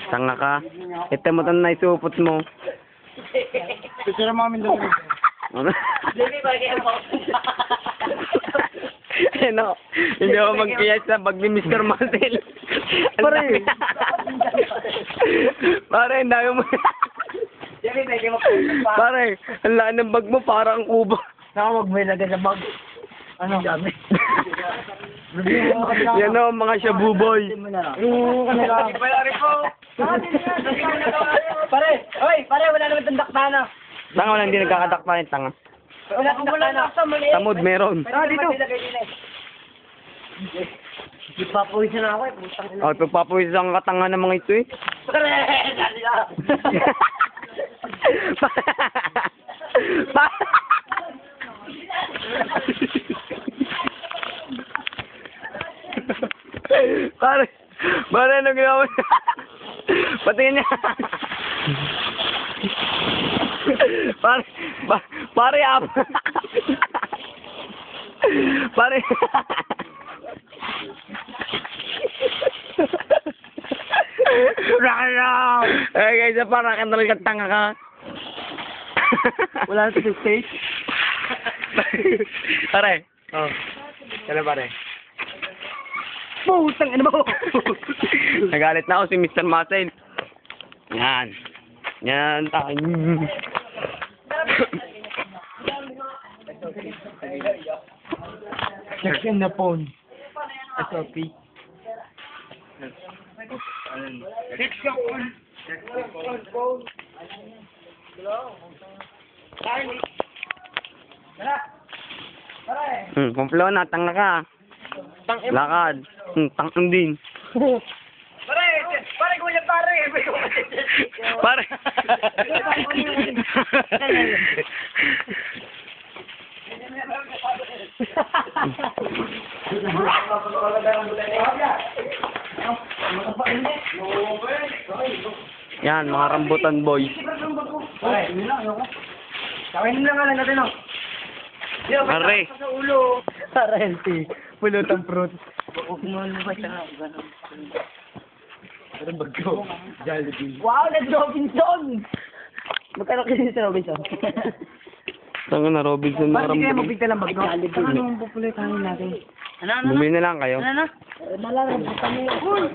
Tanga ka. Ito mo na isupot mo. Picture mo kami doon. Ano? Baby, bagay ang box. Ano? Hindi ako magkiyas sa bag ni Mr. Martel. Pare. Pare, ang dami mo. Baby, bagay mo. Pare, ang laki ng bag mo, parang kubo. Saka magbilagan sa bag. Ano? Dami. Yan o, mga shabuboy. Yung kanila. Pare po. Pare, oy, pare, wala naman itong daktana. Tanga, wala hindi nagkakatakpa yung tanga. Wala itong daktana. Tamod meron. Dito. Ipapawisan na ako eh. Putang ina. O, ipagpapawis ang katanga ng mga ito eh. Pare, dali na. Pare, ano ginawa mo? Patingin niya. Pare, pare. Eh, guys, parang ka talaga tanga ka. Wala na sa stage. Pare. Oh. Kaya pare. Putang ina mo. Nagalit na ako si Mr. Marcel. Yan. Yan tayo. Section na phone. SOP. Kumplo na, tanga ka. Lakad. Tangin din. Pare, kuya, pare. Pare. Yan, mga rambutan boys. Pare, yun lang, yun. Kawin na nga lang natin, no? Pare. Sa ulo. Parenti. Pulutang fruit. Huwag mo na ba siya gano'n? Anong bago? Jollibee. Wow, that's Robinson! Magkano kasi sa Robinson? Tanga na, Robinson na Bakit kaya rambutan. magbigta lang bago? Saka anong popular kanin natin? Ano? Bumili na lang kayo. Ano? Malarang, buta mo yun.